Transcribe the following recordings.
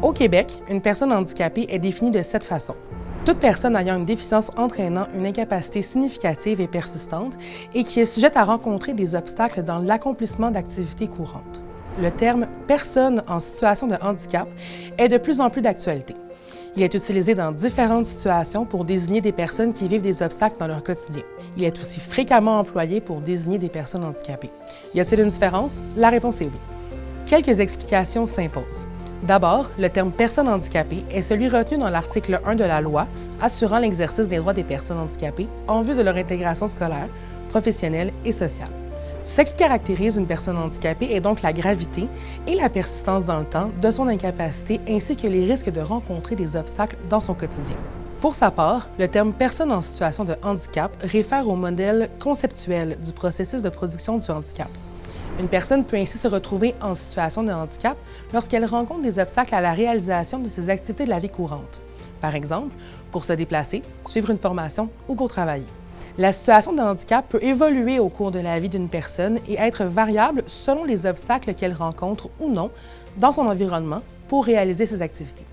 Au Québec, une personne handicapée est définie de cette façon. Toute personne ayant une déficience entraînant une incapacité significative et persistante et qui est sujette à rencontrer des obstacles dans l'accomplissement d'activités courantes. Le terme « personne en situation de handicap » est de plus en plus d'actualité. Il est utilisé dans différentes situations pour désigner des personnes qui vivent des obstacles dans leur quotidien. Il est aussi fréquemment employé pour désigner des personnes handicapées. Y a-t-il une différence? La réponse est oui. Quelques explications s'imposent. D'abord, le terme « personne handicapée » est celui retenu dans l'article 1 de la loi assurant l'exercice des droits des personnes handicapées en vue de leur intégration scolaire, professionnelle et sociale. Ce qui caractérise une personne handicapée est donc la gravité et la persistance dans le temps de son incapacité ainsi que les risques de rencontrer des obstacles dans son quotidien. Pour sa part, le terme « personne en situation de handicap » réfère au modèle conceptuel du processus de production du handicap. Une personne peut ainsi se retrouver en situation de handicap lorsqu'elle rencontre des obstacles à la réalisation de ses activités de la vie courante. Par exemple, pour se déplacer, suivre une formation ou pour travailler. La situation de handicap peut évoluer au cours de la vie d'une personne et être variable selon les obstacles qu'elle rencontre ou non dans son environnement pour réaliser ses activités.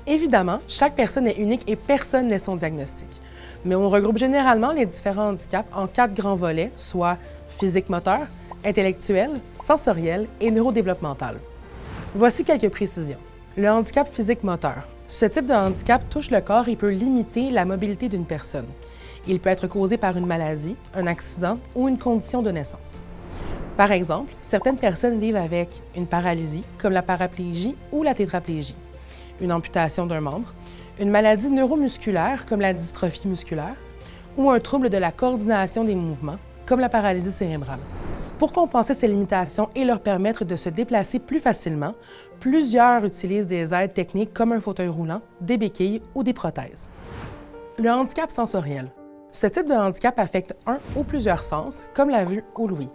Évidemment, chaque personne est unique et personne n'est son diagnostic. Mais on regroupe généralement les différents handicaps en 4 grands volets, soit physique-moteur, intellectuel, sensoriel et neurodéveloppemental. Voici quelques précisions. Le handicap physique-moteur. Ce type de handicap touche le corps et peut limiter la mobilité d'une personne. Il peut être causé par une maladie, un accident ou une condition de naissance. Par exemple, certaines personnes vivent avec une paralysie, comme la paraplégie ou la tétraplégie, une amputation d'un membre, une maladie neuromusculaire, comme la dystrophie musculaire, ou un trouble de la coordination des mouvements, comme la paralysie cérébrale. Pour compenser ces limitations et leur permettre de se déplacer plus facilement, plusieurs utilisent des aides techniques comme un fauteuil roulant, des béquilles ou des prothèses. Le handicap sensoriel. Ce type de handicap affecte un ou plusieurs sens, comme la vue ou l'ouïe.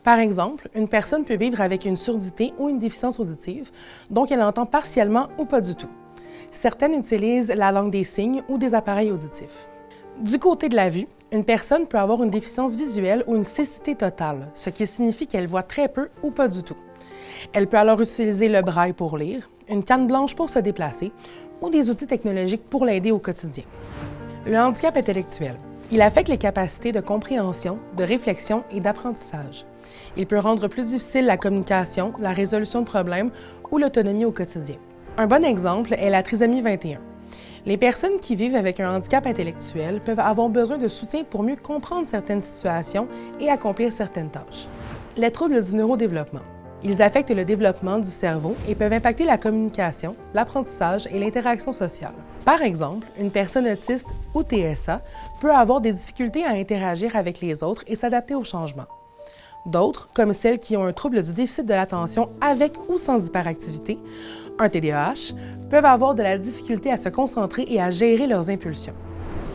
Par exemple, une personne peut vivre avec une surdité ou une déficience auditive, donc elle entend partiellement ou pas du tout. Certaines utilisent la langue des signes ou des appareils auditifs. Du côté de la vue, une personne peut avoir une déficience visuelle ou une cécité totale, ce qui signifie qu'elle voit très peu ou pas du tout. Elle peut alors utiliser le braille pour lire, une canne blanche pour se déplacer ou des outils technologiques pour l'aider au quotidien. Le handicap intellectuel. Il affecte les capacités de compréhension, de réflexion et d'apprentissage. Il peut rendre plus difficile la communication, la résolution de problèmes ou l'autonomie au quotidien. Un bon exemple est la trisomie 21. Les personnes qui vivent avec un handicap intellectuel peuvent avoir besoin de soutien pour mieux comprendre certaines situations et accomplir certaines tâches. Les troubles du neurodéveloppement. Ils affectent le développement du cerveau et peuvent impacter la communication, l'apprentissage et l'interaction sociale. Par exemple, une personne autiste ou TSA peut avoir des difficultés à interagir avec les autres et s'adapter aux changements. D'autres, comme celles qui ont un trouble du déficit de l'attention avec ou sans hyperactivité, un TDAH, peuvent avoir de la difficulté à se concentrer et à gérer leurs impulsions.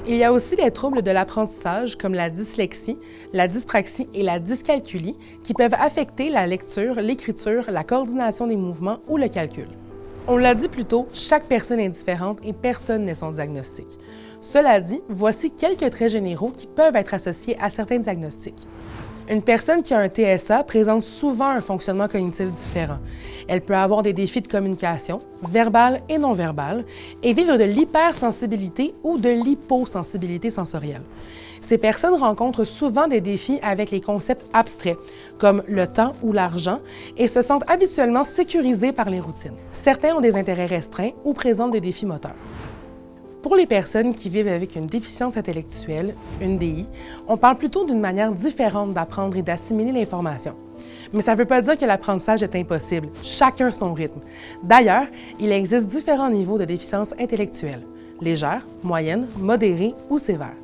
Il y a aussi les troubles de l'apprentissage comme la dyslexie, la dyspraxie et la dyscalculie qui peuvent affecter la lecture, l'écriture, la coordination des mouvements ou le calcul. On l'a dit plus tôt, chaque personne est différente et personne n'est son diagnostic. Cela dit, voici quelques traits généraux qui peuvent être associés à certains diagnostics. Une personne qui a un TSA présente souvent un fonctionnement cognitif différent. Elle peut avoir des défis de communication, verbale et non verbale, et vivre de l'hypersensibilité ou de l'hyposensibilité sensorielle. Ces personnes rencontrent souvent des défis avec les concepts abstraits, comme le temps ou l'argent, et se sentent habituellement sécurisées par les routines. Certains ont des intérêts restreints ou présentent des défis moteurs. Pour les personnes qui vivent avec une déficience intellectuelle, une DI, on parle plutôt d'une manière différente d'apprendre et d'assimiler l'information. Mais ça ne veut pas dire que l'apprentissage est impossible, chacun son rythme. D'ailleurs, il existe différents niveaux de déficience intellectuelle, légère, moyenne, modérée ou sévère.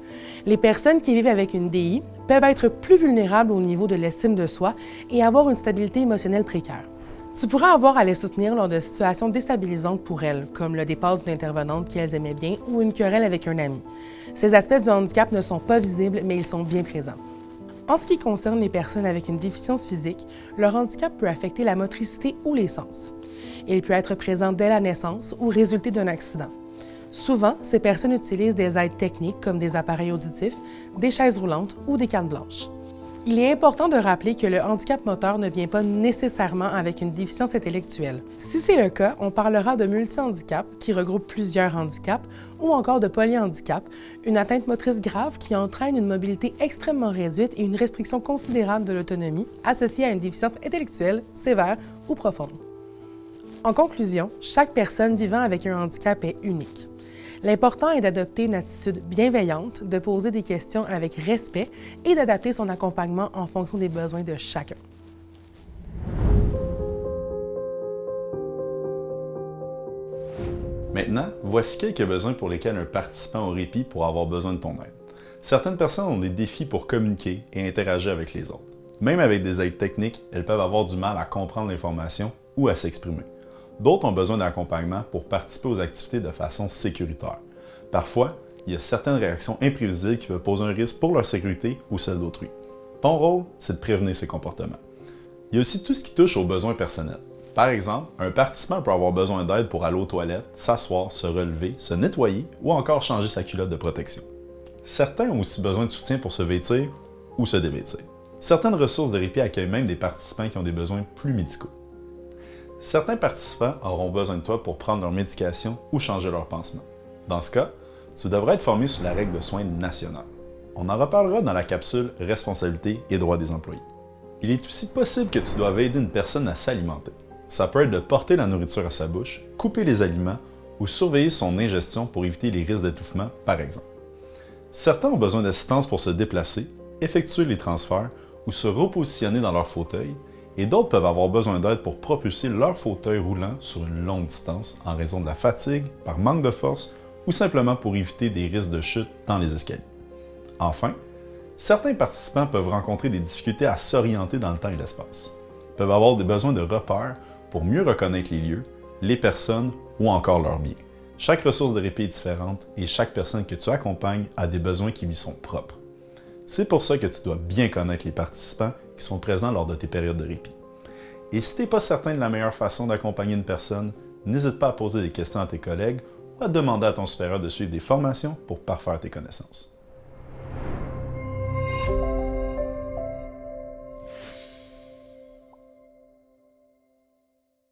Les personnes qui vivent avec une DI peuvent être plus vulnérables au niveau de l'estime de soi et avoir une stabilité émotionnelle précaire. Tu pourras avoir à les soutenir lors de situations déstabilisantes pour elles, comme le départ d'une intervenante qu'elles aimaient bien ou une querelle avec un ami. Ces aspects du handicap ne sont pas visibles, mais ils sont bien présents. En ce qui concerne les personnes avec une déficience physique, leur handicap peut affecter la motricité ou les sens. Il peut être présent dès la naissance ou résulter d'un accident. Souvent, ces personnes utilisent des aides techniques comme des appareils auditifs, des chaises roulantes ou des cannes blanches. Il est important de rappeler que le handicap moteur ne vient pas nécessairement avec une déficience intellectuelle. Si c'est le cas, on parlera de multi-handicap, qui regroupe plusieurs handicaps, ou encore de polyhandicap, une atteinte motrice grave qui entraîne une mobilité extrêmement réduite et une restriction considérable de l'autonomie associée à une déficience intellectuelle sévère ou profonde. En conclusion, chaque personne vivant avec un handicap est unique. L'important est d'adopter une attitude bienveillante, de poser des questions avec respect et d'adapter son accompagnement en fonction des besoins de chacun. Maintenant, voici quelques besoins pour lesquels un participant au répit pourra avoir besoin de ton aide. Certaines personnes ont des défis pour communiquer et interagir avec les autres. Même avec des aides techniques, elles peuvent avoir du mal à comprendre l'information ou à s'exprimer. D'autres ont besoin d'accompagnement pour participer aux activités de façon sécuritaire. Parfois, il y a certaines réactions imprévisibles qui peuvent poser un risque pour leur sécurité ou celle d'autrui. Ton rôle, c'est de prévenir ces comportements. Il y a aussi tout ce qui touche aux besoins personnels. Par exemple, un participant peut avoir besoin d'aide pour aller aux toilettes, s'asseoir, se relever, se nettoyer ou encore changer sa culotte de protection. Certains ont aussi besoin de soutien pour se vêtir ou se dévêtir. Certaines ressources de répit accueillent même des participants qui ont des besoins plus médicaux. Certains participants auront besoin de toi pour prendre leur médication ou changer leur pansement. Dans ce cas, tu devrais être formé sur la règle de soins nationale. On en reparlera dans la capsule Responsabilité et droits des employés. Il est aussi possible que tu doives aider une personne à s'alimenter. Ça peut être de porter la nourriture à sa bouche, couper les aliments ou surveiller son ingestion pour éviter les risques d'étouffement, par exemple. Certains ont besoin d'assistance pour se déplacer, effectuer les transferts ou se repositionner dans leur fauteuil, et d'autres peuvent avoir besoin d'aide pour propulser leur fauteuil roulant sur une longue distance en raison de la fatigue, par manque de force ou simplement pour éviter des risques de chute dans les escaliers. Enfin, certains participants peuvent rencontrer des difficultés à s'orienter dans le temps et l'espace. Ils peuvent avoir des besoins de repères pour mieux reconnaître les lieux, les personnes ou encore leurs biens. Chaque ressource de répit est différente et chaque personne que tu accompagnes a des besoins qui lui sont propres. C'est pour ça que tu dois bien connaître les participants qui sont présents lors de tes périodes de répit. Et si tu n'es pas certain de la meilleure façon d'accompagner une personne, n'hésite pas à poser des questions à tes collègues ou à demander à ton supérieur de suivre des formations pour parfaire tes connaissances.